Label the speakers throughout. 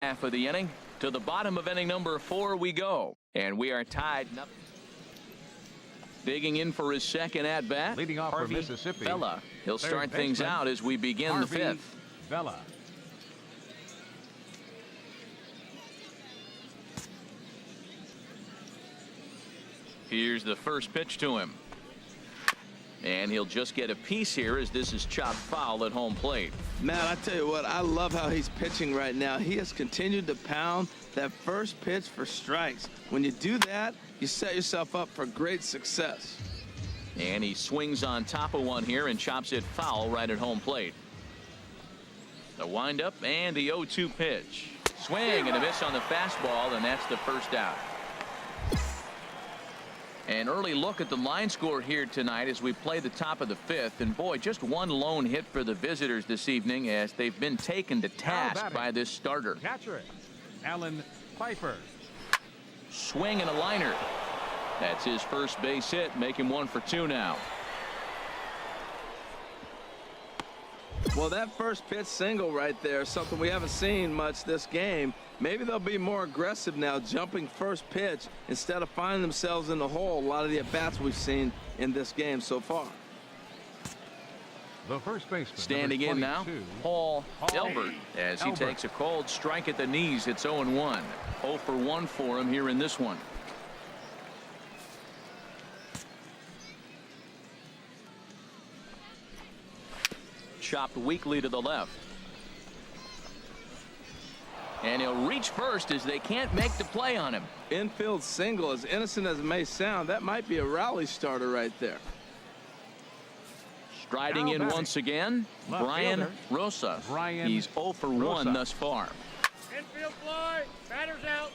Speaker 1: Half of the inning. To the bottom of inning number 4 we go. And we are tied. Digging in for his second at-bat.
Speaker 2: Leading off
Speaker 1: Harvey
Speaker 2: for Mississippi.
Speaker 1: Vela. He'll start things out as we begin
Speaker 2: Harvey
Speaker 1: the 5th.
Speaker 2: Vela.
Speaker 1: Here's the first pitch to him. And he'll just get a piece here as this is chopped foul at home plate.
Speaker 3: Matt, I tell you what, I love how he's pitching right now. He has continued to pound that first pitch for strikes. When you do that, you set yourself up for great success.
Speaker 1: And he swings on top of one here and chops it foul right at home plate. The windup and the 0-2 pitch. Swing and a miss on the fastball, and that's the first out. An early look at the line score here tonight as we play the top of the 5th. And boy, just one lone hit for the visitors this evening as they've been taken to task by this starter.
Speaker 2: Catcher, Alan Pfeiffer.
Speaker 1: Swing and a liner. That's his first base hit, make him 1 for 2 now.
Speaker 3: Well, that first pitch single right there is something we haven't seen much this game. Maybe they'll be more aggressive now, jumping first pitch instead of finding themselves in the hole. A lot of the at-bats we've seen in this game so far.
Speaker 2: The first baseman.
Speaker 1: Standing in now, Paul Delbert, as he takes a cold strike at the knees. It's 0-1. 0 for 1 for him here in this one. Chopped weakly to the left. And he'll reach first as they can't make the play on him.
Speaker 3: Infield single, as innocent as it may sound, that might be a rally starter right there.
Speaker 1: Striding in once again, Brian Rosa. He's 0 for 1 thus far.
Speaker 4: Infield fly, batter's out.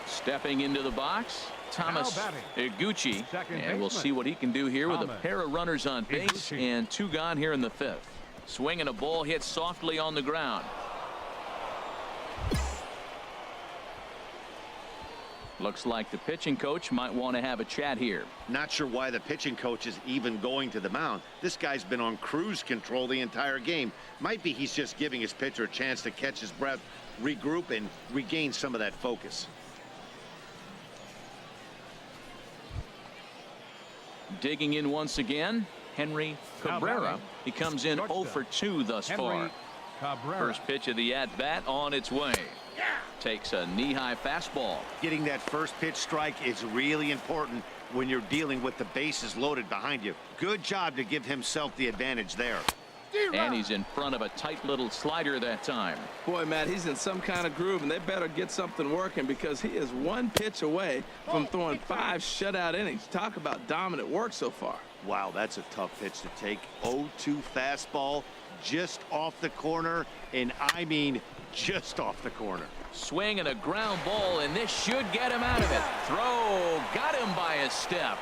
Speaker 1: Stepping into the box, Thomas Iguchi, and we'll see what he can do here with a pair of runners on base and 2 gone here in the 5th. Swinging a ball hit softly on the ground. Looks like the pitching coach might want to have a chat here.
Speaker 5: Not sure why the pitching coach is even going to the mound. This guy's been on cruise control the entire game. Might be he's just giving his pitcher a chance to catch his breath, regroup, and regain some of that focus.
Speaker 1: Digging in once again, Henry Cabrera. He comes in 0 for 2 thus far. First pitch of the at-bat on its way. Takes a knee-high fastball.
Speaker 5: Getting that first pitch strike is really important when you're dealing with the bases loaded behind you. Good job to give himself the advantage there.
Speaker 1: And he's in front of a tight little slider that time.
Speaker 3: Boy, Matt, he's in some kind of groove, and they better get something working because he is 1 pitch away from throwing 5 shutout innings. Talk about dominant work so far.
Speaker 5: Wow, that's a tough pitch to take. 0-2 fastball just off the corner, and I mean just off the corner.
Speaker 1: Swing and a ground ball, and this should get him out of it. Throw got him by a step.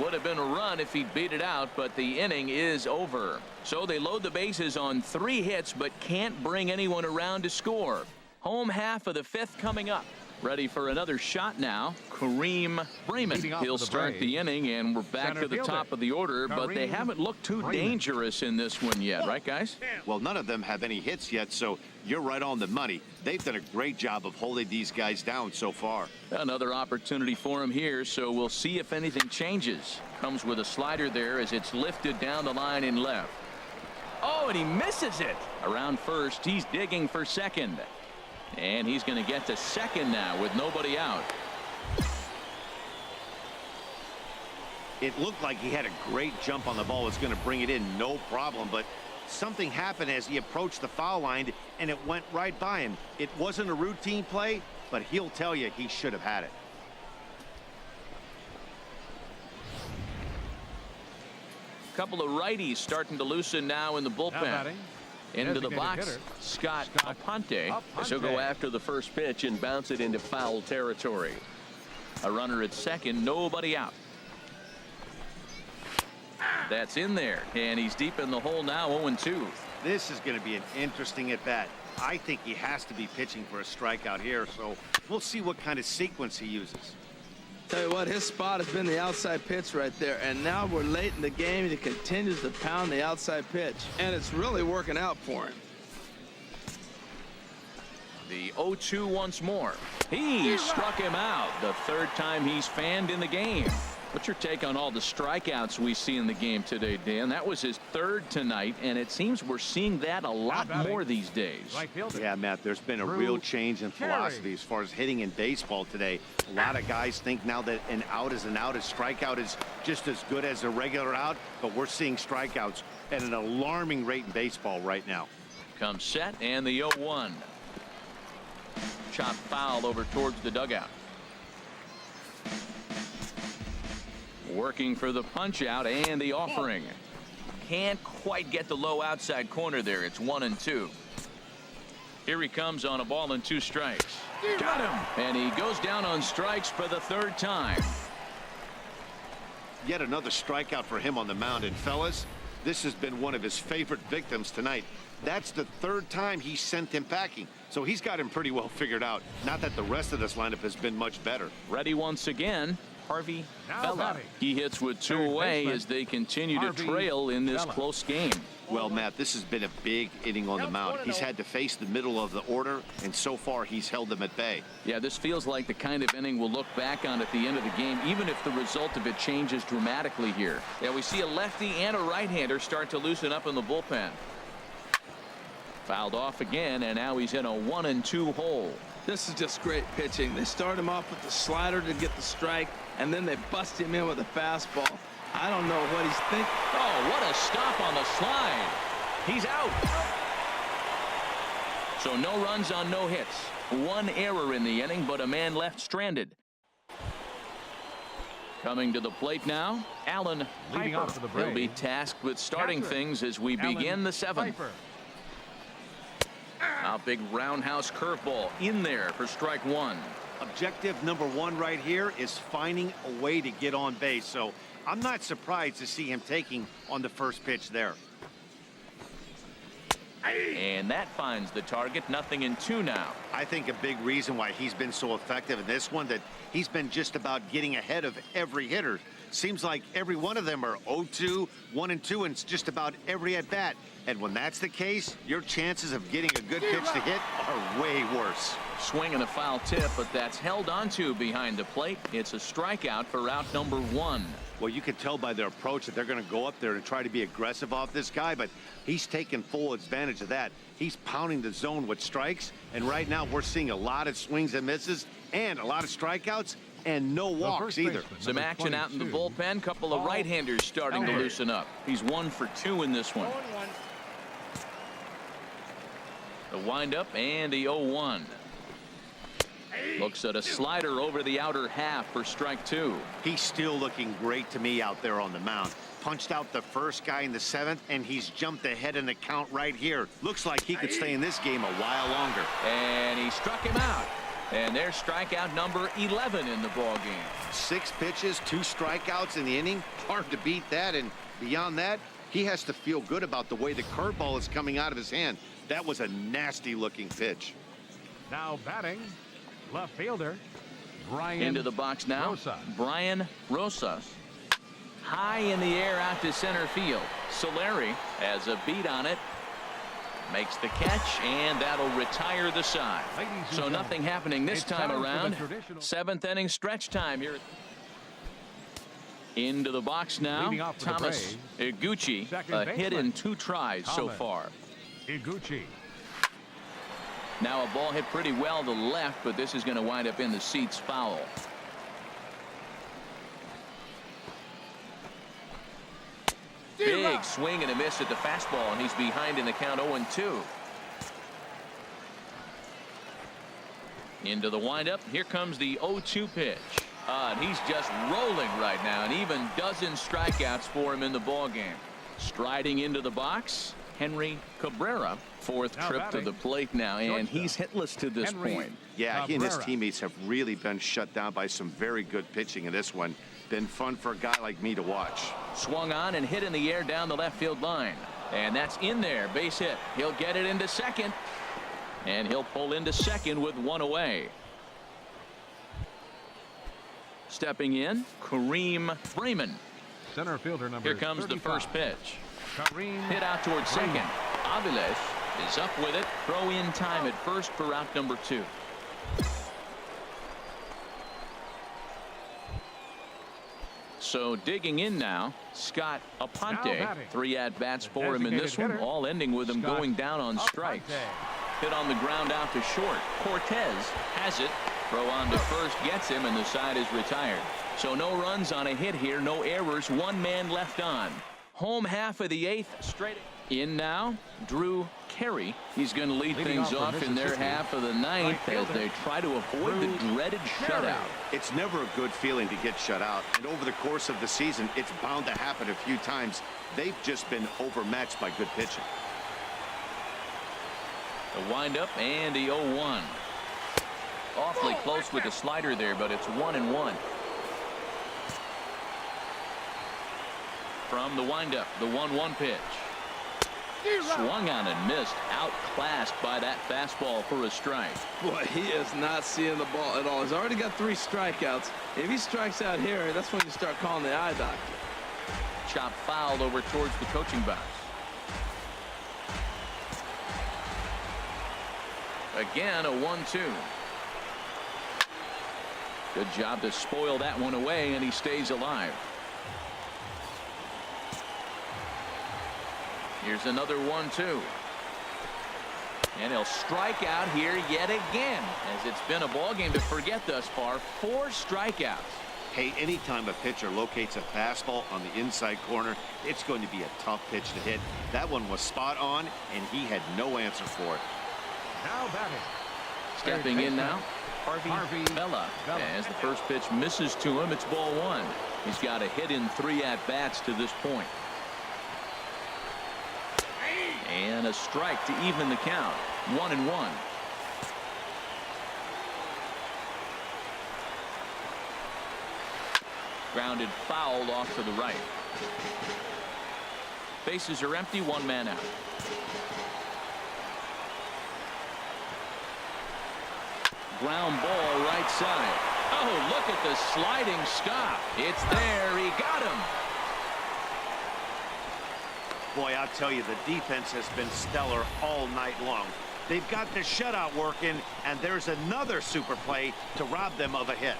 Speaker 1: Would have been a run if he'd beat it out, but the inning is over. So they load the bases on 3 hits, but can't bring anyone around to score. Home half of the 5th coming up. Ready for another shot now, Kareem Freeman. He'll start the inning, and we're back to the top of the order, but they haven't looked too dangerous in this one yet, right, guys?
Speaker 5: Well, none of them have any hits yet, so you're right on the money. They've done a great job of holding these guys down so far.
Speaker 1: Another opportunity for him here, so we'll see if anything changes. Comes with a slider there as it's lifted down the line in left. Oh, and he misses it. Around first, he's digging for second. And he's going to get to second now with nobody out.
Speaker 5: It looked like he had a great jump on the ball. Was going to bring it in, no problem. But something happened as he approached the foul line, and it went right by him. It wasn't a routine play, but he'll tell you he should have had it.
Speaker 1: A couple of righties starting to loosen now in the bullpen. Into the box, Scott Aponte. He'll go after the first pitch and bounce it into foul territory. A runner at second, nobody out. That's in there, and he's deep in the hole now, 0-2.
Speaker 5: This is going to be an interesting at-bat. I think he has to be pitching for a strikeout here, so we'll see what kind of sequence he uses.
Speaker 3: Tell you what, his spot has been the outside pitch right there, and now we're late in the game and he continues to pound the outside pitch, and it's really working out for him.
Speaker 1: The 0-2 once more. He struck him out the third time he's fanned in the game. What's your take on all the strikeouts we see in the game today, Dan? That was his third tonight, and it seems we're seeing that a lot more these days.
Speaker 2: Right fielder.
Speaker 5: Yeah, Matt, there's been a real change in philosophy as far as hitting in baseball today. A lot of guys think now that an out is an out, a strikeout is just as good as a regular out, but we're seeing strikeouts at an alarming rate in baseball right now.
Speaker 1: Comes set, and the 0-1. Chop foul over towards the dugout. Working for the punch out and the offering. Can't quite get the low outside corner there. It's 1-2. Here he comes on a ball and 2 strikes. Got him. And he goes down on strikes for the third time.
Speaker 5: Yet another strikeout for him on the mound. And fellas, this has been one of his favorite victims tonight. That's the third time he sent him packing. So he's got him pretty well figured out. Not that the rest of this lineup has been much better.
Speaker 1: Ready once again. Harvey Vela.
Speaker 2: batting.
Speaker 1: He hits with 2
Speaker 2: Third
Speaker 1: away
Speaker 2: baseman,
Speaker 1: as they continue
Speaker 2: Harvey
Speaker 1: to trail in this
Speaker 2: Vela.
Speaker 1: close game.
Speaker 5: Well, Matt, this has been a big inning on the mound. He's had to face the middle of the order, and so far he's held them at bay.
Speaker 1: Yeah, this feels like the kind of inning we'll look back on at the end of the game, even if the result of it changes dramatically here. Yeah, we see a lefty and a right-hander start to loosen up in the bullpen. Fouled off again, and now he's in a 1-2 hole.
Speaker 3: This is just great pitching. They start him off with the slider to get the strike, and then they bust him in with a fastball. I don't know what he's thinking.
Speaker 1: Oh, what a stop on the slide. He's out. So no runs on no hits. 1 error in the inning, but a man left stranded. Coming to the plate now, Alan
Speaker 2: Leading
Speaker 1: Piper.
Speaker 2: off for the
Speaker 1: He'll be
Speaker 2: Braves.
Speaker 1: tasked with starting
Speaker 2: Catcher,
Speaker 1: things as we begin
Speaker 2: Alan
Speaker 1: the 7th.
Speaker 2: Piper.
Speaker 1: A big roundhouse curveball in there for strike 1.
Speaker 5: Objective number 1 right here is finding a way to get on base. So I'm not surprised to see him taking on the first pitch there.
Speaker 1: And that finds the target. 0-2 now.
Speaker 5: I think a big reason why he's been so effective in this one, that he's been just about getting ahead of every hitter. Seems like every one of them are 0-2, 1-2, and it's just about every at bat. And when that's the case, your chances of getting a good pitch to hit are way worse.
Speaker 1: Swing and a foul tip, but that's held onto behind the plate. It's a strikeout for out number 1.
Speaker 5: Well, you can tell by their approach that they're going to go up there and try to be aggressive off this guy, but he's taking full advantage of that. He's pounding the zone with strikes, and right now we're seeing a lot of swings and misses and a lot of strikeouts and no walks either.
Speaker 1: Some action out in the bullpen. Couple of right-handers starting to loosen up. He's 1 for 2 in this one.
Speaker 4: 0-1.
Speaker 1: The windup and the 0-1. Looks at a slider over the outer half for strike 2.
Speaker 5: He's still looking great to me out there on the mound. Punched out the first guy in the 7th, and he's jumped ahead in the count right here. Looks like he could stay in this game a while longer.
Speaker 1: And he struck him out. And there's strikeout number 11 in the ball game.
Speaker 5: 6 pitches, 2 strikeouts in the inning. Hard to beat that, and beyond that, he has to feel good about the way the curveball is coming out of his hand. That was a nasty looking pitch.
Speaker 2: Now batting, left fielder, Brian
Speaker 1: Into the box now.
Speaker 2: Rosas.
Speaker 1: Brian Rosas. High in the air out to center field. Solari has a beat on it. Makes the catch, and that'll retire the side.
Speaker 2: Ladies and
Speaker 1: So
Speaker 2: gentlemen,
Speaker 1: nothing happening this
Speaker 2: it's
Speaker 1: time
Speaker 2: time for the
Speaker 1: around.
Speaker 2: traditional-
Speaker 1: 7th inning stretch time here. Into the box now.
Speaker 2: Leading off for the
Speaker 1: Thomas Iguchi.
Speaker 2: Second
Speaker 1: A hit
Speaker 2: baseman.
Speaker 1: in 2 tries so
Speaker 2: Thomas.
Speaker 1: far.
Speaker 2: Iguchi.
Speaker 1: Now a ball hit pretty well to left, but this is going to wind up in the seats foul. Big swing and a miss at the fastball, and he's behind in the count 0-2. Into the windup. Here comes the 0-2 pitch. And he's just rolling right now, and even dozen strikeouts for him in the ball game. Striding into the box, Henry Cabrera. 4th
Speaker 2: Now
Speaker 1: trip
Speaker 2: batting,
Speaker 1: to the plate now, and
Speaker 2: shortstop,
Speaker 1: he's hitless to this
Speaker 2: Henry
Speaker 1: point.
Speaker 5: Yeah, he and his
Speaker 2: Cabrera.
Speaker 5: teammates have really been shut down by some very good pitching in this one. Been fun for a guy like me to watch.
Speaker 1: Swung on and hit in the air down the left field line. And that's in there. Base hit. He'll get it into second. And he'll pull into second with 1 away. Stepping in, Kareem Freeman.
Speaker 2: Center fielder number
Speaker 1: Here comes
Speaker 2: 35.
Speaker 1: the first pitch.
Speaker 2: Kareem
Speaker 1: Hit out towards
Speaker 2: Freeman.
Speaker 1: second. Aviles is up with it. Throw in time at first for out number 2. So digging in now, Scott Aponte.
Speaker 2: Now batting.
Speaker 1: 3 at-bats for him in this
Speaker 2: Designated
Speaker 1: one,
Speaker 2: hitter,
Speaker 1: all ending with him
Speaker 2: Scott
Speaker 1: going down on strikes.
Speaker 2: Aponte.
Speaker 1: Hit on the ground out to short. Cortez has it. Throw on to first gets him, and the side is retired. So no runs on a hit here, no errors, 1 man left on. Home half of the 8th straight. In now, Drew Carey. He's going to lead
Speaker 2: Leading
Speaker 1: things
Speaker 2: off for
Speaker 1: off in their
Speaker 2: Mississippi.
Speaker 1: half of the 9th as
Speaker 2: fielder,
Speaker 1: they try to avoid the
Speaker 2: Drew
Speaker 1: dreaded
Speaker 2: Carey.
Speaker 1: shutout.
Speaker 5: It's never a good feeling to get shut out, and over the course of the season, it's bound to happen a few times. They've just been overmatched by good pitching.
Speaker 1: The windup and the 0-1. Awfully close with the slider there, but it's 1-1. From the windup, the 1-1 pitch. Swung on and missed. Outclassed by that fastball for a strike.
Speaker 3: Boy, he is not seeing the ball at all. He's already got 3 strikeouts. If he strikes out here, that's when you start calling the eye doctor.
Speaker 1: Chop fouled over towards the coaching box. Again, a 1-2. Good job to spoil that one away, and he stays alive. Here's another 1-2. And he'll strike out here yet again, as it's been a ball game to forget thus far. 4 strikeouts.
Speaker 5: Hey, anytime a pitcher locates a fastball on the inside corner, it's going to be a tough pitch to hit. That one was spot on, and he had no answer for it.
Speaker 2: Now batting.
Speaker 1: Stepping in now, Harvey Bella.
Speaker 2: Bella.
Speaker 1: As the first pitch misses to him, it's ball 1. He's got a hit in 3 at-bats to this point. And a strike to even the count. 1-1. Grounded foul off to the right. Bases are empty, 1 man out. Ground ball right side. Oh, look at the sliding stop. It's there. He got him.
Speaker 5: Boy, I'll tell you, the defense has been stellar all night long. They've got the shutout working, and there's another super play to rob them of a hit.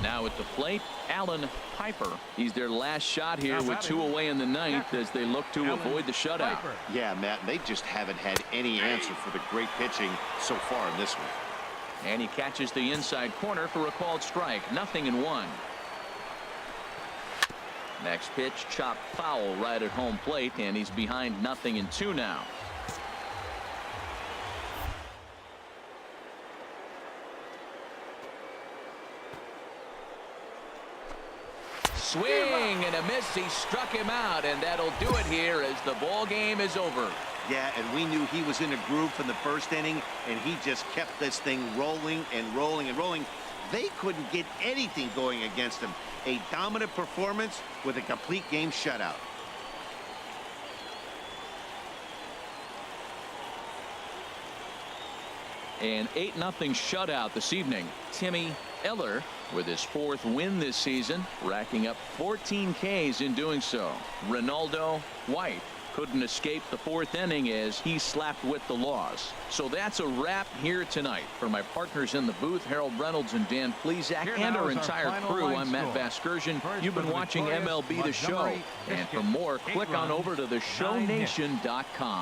Speaker 1: Now at the plate, Alan Piper. He's their last shot here
Speaker 2: Now
Speaker 1: with 2
Speaker 2: batting.
Speaker 1: away in the 9th as they look to
Speaker 2: Alan
Speaker 1: avoid the shutout.
Speaker 2: Piper.
Speaker 5: Yeah, Matt, they just haven't had any answer for the great pitching so far in this one.
Speaker 1: And he catches the inside corner for a called strike. 0-1. Next pitch, chopped foul right at home plate, and he's behind 0-2 now. Swing and a miss. He struck him out, and that'll do it here as the ball game is over.
Speaker 5: Yeah, and we knew he was in a groove from the first inning, and he just kept this thing rolling and rolling and rolling. They couldn't get anything going against him. A dominant performance with a complete game shutout.
Speaker 1: An 8-0 shutout this evening. Timmy Eller with his 4th win this season, racking up 14 Ks in doing so. Ronaldo White couldn't escape the 4th inning as he slapped with the loss. So that's a wrap here tonight. For my partners in the booth, Harold Reynolds and Dan Plesac,
Speaker 2: Here
Speaker 1: and
Speaker 2: now
Speaker 1: our
Speaker 2: is our
Speaker 1: entire
Speaker 2: final
Speaker 1: crew,
Speaker 2: line
Speaker 1: I'm Matt
Speaker 2: score.
Speaker 1: Vasgersian.
Speaker 2: First
Speaker 1: You've
Speaker 2: for
Speaker 1: been
Speaker 2: the
Speaker 1: watching
Speaker 2: victorious
Speaker 1: MLB The Show.
Speaker 2: Montgomery
Speaker 1: And for
Speaker 2: Biscuits.
Speaker 1: more,
Speaker 2: 8
Speaker 1: click on
Speaker 2: runs,
Speaker 1: over to
Speaker 2: nine hits.
Speaker 1: theshowNation.com.